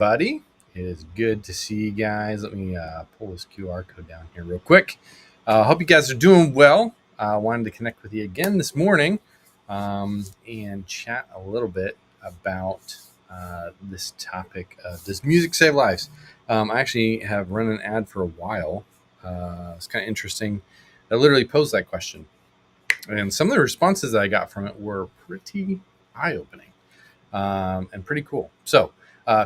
Buddy, it is good to see you guys. Let me pull this QR code down here real quick. Hope you guys are doing well. I wanted to connect with you again this morning and chat a little bit about this topic of does music save lives? I actually have run an ad for a while. It's kind of interesting. I literally posed that question, and some of the responses that I got from it were pretty eye opening and pretty cool. So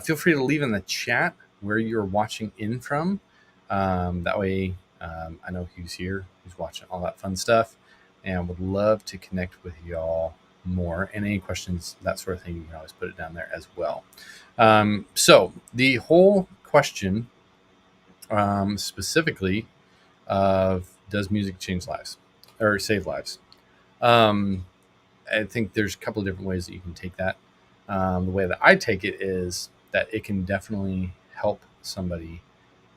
feel free to leave in the chat where you're watching in from. That way I know who's here, who's watching all that fun stuff, and would love to connect with y'all more. And any questions, that sort of thing, you can always put it down there as well. So the whole question specifically of does music change lives or save lives? I think there's a couple of different ways that you can take that. The way that I take it is that it can definitely help somebody.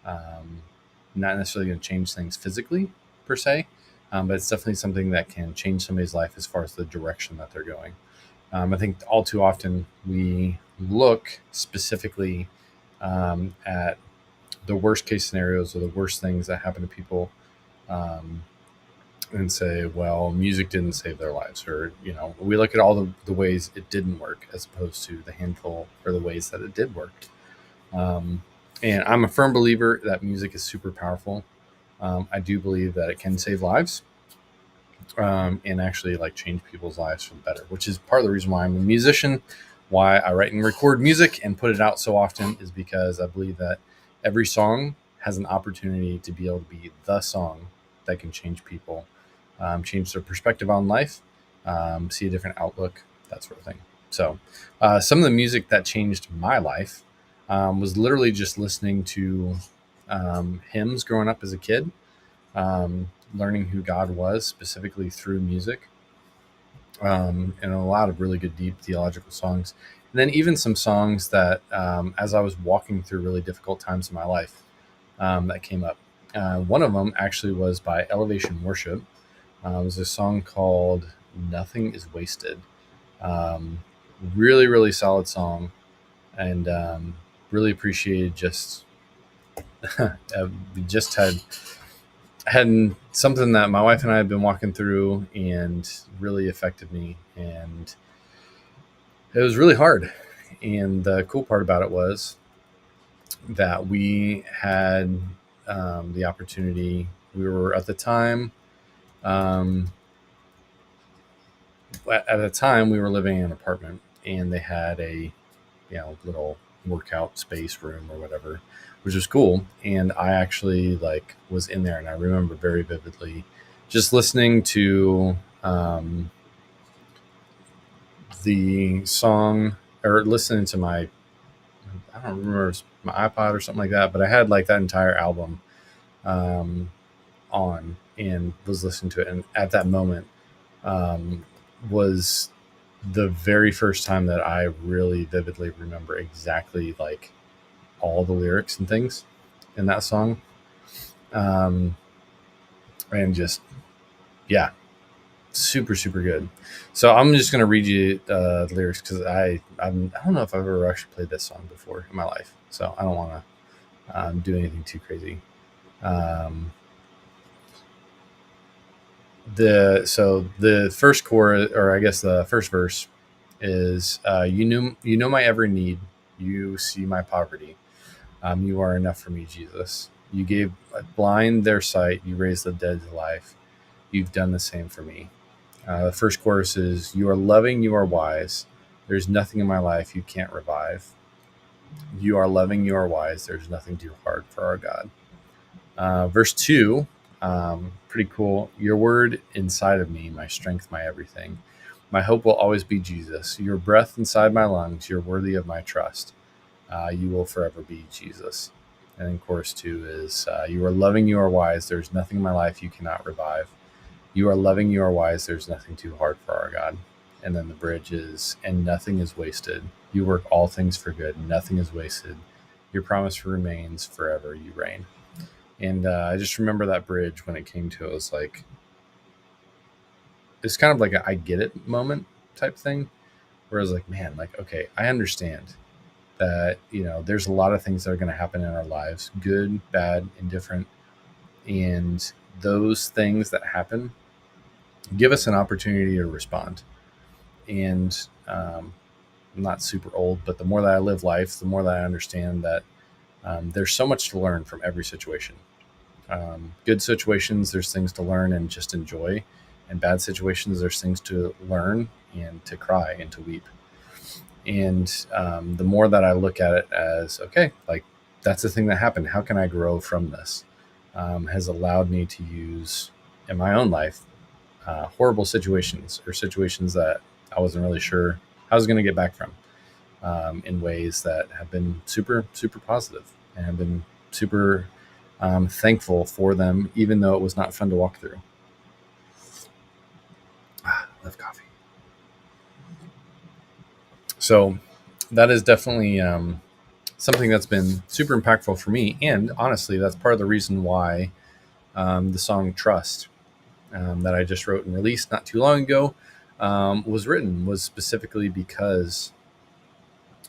Not necessarily going to change things physically per se, but it's definitely something that can change somebody's life as far as the direction that they're going. I think all too often we look specifically at the worst case scenarios or the worst things that happen to people and say, well, music didn't save their lives, or we look at all the ways it didn't work as opposed to the handful or the ways that it did work. And I'm a firm believer that music is super powerful. I do believe that it can save lives and actually change people's lives for the better, which is part of the reason why I'm a musician, why I write and record music and put it out so often, is because I believe that every song has an opportunity to be able to be the song that can change people, change their perspective on life, see a different outlook, that sort of thing. So some of the music that changed my life was literally just listening to hymns growing up as a kid, learning who God was specifically through music, and a lot of really good deep theological songs. And then even some songs that as I was walking through really difficult times in my life that came up. One of them actually was by Elevation Worship. It was a song called Nothing is Wasted. Really, really solid song, and really appreciated just we just had something that my wife and I had been walking through and really affected me, and it was really hard. And the cool part about it was that we had the opportunity. We were at the time we were living in an apartment, and they had a little workout space room or whatever, which was cool. And I actually was in there, and I remember very vividly just listening to the song, or listening to my, I don't remember, it was my iPod or something like that, but I had that entire album on and was listening to it. And at that moment was the very first time that I really vividly remember exactly all the lyrics and things in that song. And just, yeah, super, super good. So I'm just going to read you the lyrics because I don't know if I've ever actually played this song before in my life. So I don't want to do anything too crazy. The first chorus, or I guess the first verse, is you know my every need, you see my poverty, you are enough for me, Jesus. You gave blind their sight, you raised the dead to life, you've done the same for me. The first chorus is, you are loving, you are wise, there's nothing in my life you can't revive. You are loving, you are wise, there's nothing too hard for our God. Verse 2, pretty cool. Your word inside of me, my strength, my everything. My hope will always be Jesus. Your breath inside my lungs, you're worthy of my trust. You will forever be Jesus. And then chorus 2 is, you are loving, you are wise, there's nothing in my life you cannot revive. You are loving, you are wise, there's nothing too hard for our God. And then the bridge is, and nothing is wasted. You work all things for good, nothing is wasted. Your promise remains, forever you reign. And I just remember that bridge when it came to it, was it's kind of a I get it moment type thing, where I was man, okay, I understand. that, there's a lot of things that are going to happen in our lives, good, bad, indifferent. And those things that happen give us an opportunity to respond. And I'm not super old, but the more that I live life, the more that I understand that there's so much to learn from every situation. Good situations, there's things to learn and just enjoy. And bad situations, there's things to learn and to cry and to weep. And the more that I look at it as, okay, like that's the thing that happened. How can I grow from this? Has allowed me to use in my own life horrible situations or situations that I wasn't really sure I was going to get back from in ways that have been super, super positive, and have been super thankful for them, even though it was not fun to walk through. I love coffee. So that is definitely something that's been super impactful for me. And honestly, that's part of the reason why the song Trust that I just wrote and released not too long ago was specifically because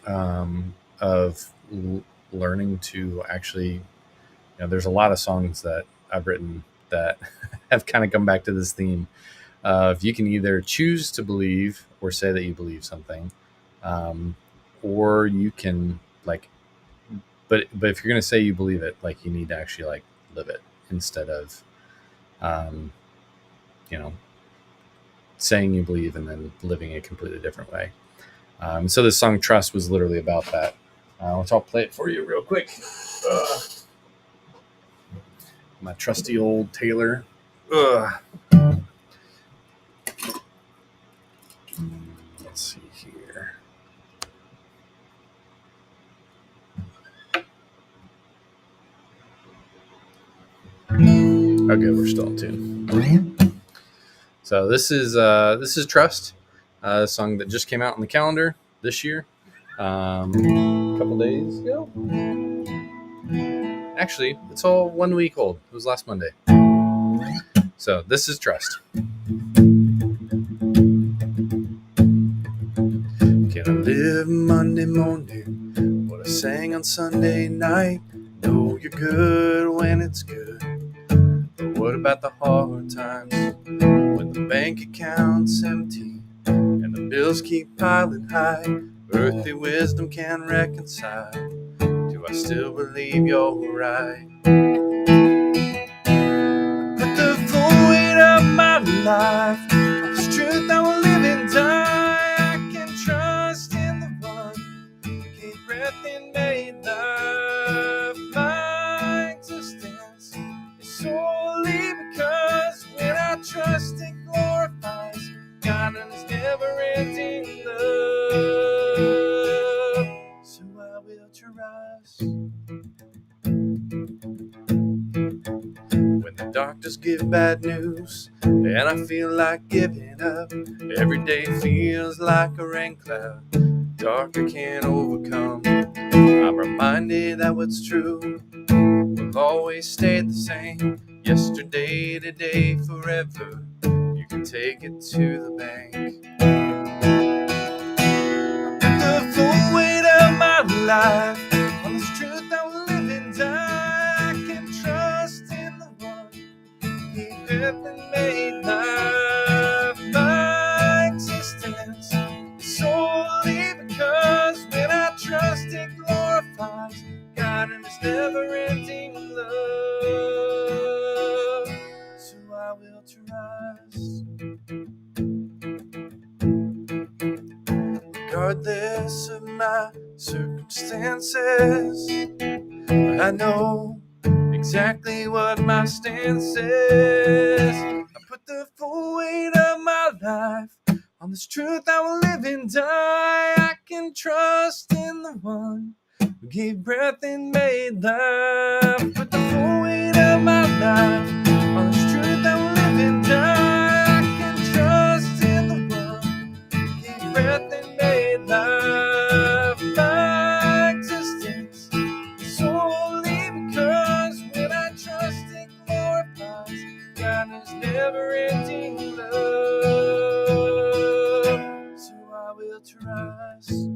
of learning to actually, there's a lot of songs that I've written that have kind of come back to this theme of you can either choose to believe or say that you believe something, or you can like, but if you're going to say you believe it, like you need to actually like live it instead of, um, you know, saying you believe and then living a completely different way. So this song Trust was literally about that. I'll play it for you real quick. My trusty old Taylor. Let's see here. Okay, we're still in tune. So this is Trust, a song that just came out on the calendar this year, a couple days ago. Actually, it's all 1 week old. It was last Monday. So this is Trust. Can I live Monday morning what I sang on Sunday night? Know you're good when it's good, but what about the hard times when the bank account's empty and the bills keep piling high? Earthly wisdom can't reconcile. Do I still believe you're right? Put the full weight of my life on this truth I will live and die. I can trust in the one who gave breath and made life. My existence is solely because when I trust it glorifies God and His never-ending love. So I will trust. When the doctors give bad news and I feel like giving up, every day feels like a rain cloud, dark I can't overcome. I'm reminded that what's true will always stay the same. Yesterday, today, forever. You can take it to the bank. The full weight of my life on this truth I will live and die. I can trust in the one who gave and made life. My existence is solely because when I trust it glorifies God and His never-ending love. So I will trust. Regardless of my circumstances, I know exactly what my stance is. I put the full weight of my life on this truth I will live and die. I can trust in the one who gave breath and made life. Put the full weight of my life on this truth I will live and die. I can trust in the one who gave breath and made life. My existence solely because when I trust it glorifies God is never-ending love. So I will trust.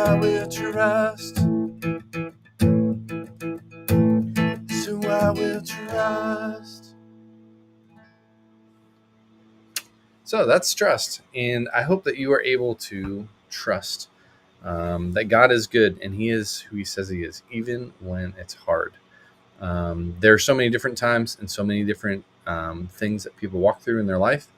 I will trust. So I will trust. So that's trust. And I hope that you are able to trust that God is good and He is who He says He is, even when it's hard. There are so many different times and so many different things that people walk through in their life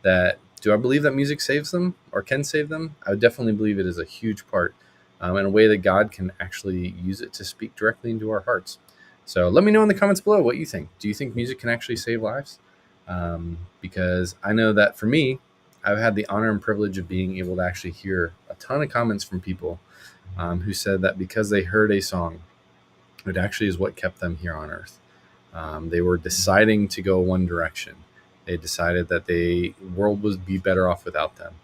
that do I believe that music saves them or can save them? I would definitely believe it is a huge part in a way that God can actually use it to speak directly into our hearts. So let me know in the comments below what you think. Do you think music can actually save lives? Because I know that for me, I've had the honor and privilege of being able to actually hear a ton of comments from people who said that because they heard a song, it actually is what kept them here on earth. They were deciding to go one direction. They decided that the world would be better off without them.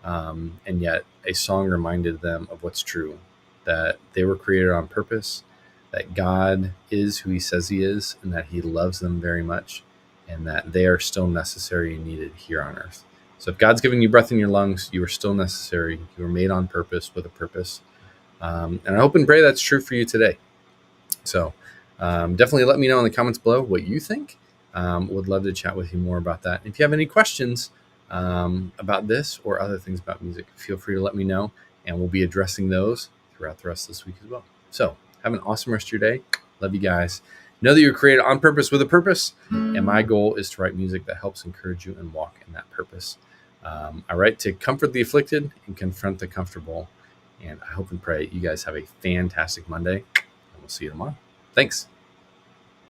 And yet a song reminded them of what's true, that they were created on purpose, that God is who He says He is, and that He loves them very much, and that they are still necessary and needed here on earth. So if God's giving you breath in your lungs, you are still necessary. You were made on purpose with a purpose. And I hope and pray that's true for you today. So definitely let me know in the comments below what you think. Would love to chat with you more about that. If you have any questions about this or other things about music, feel free to let me know, and we'll be addressing those throughout the rest of this week as well. So have an awesome rest of your day. Love you guys. Know that you're created on purpose with a purpose, and my goal is to write music that helps encourage you and walk in that purpose. I write to comfort the afflicted and confront the comfortable, and I hope and pray you guys have a fantastic Monday, and we'll see you tomorrow. Thanks.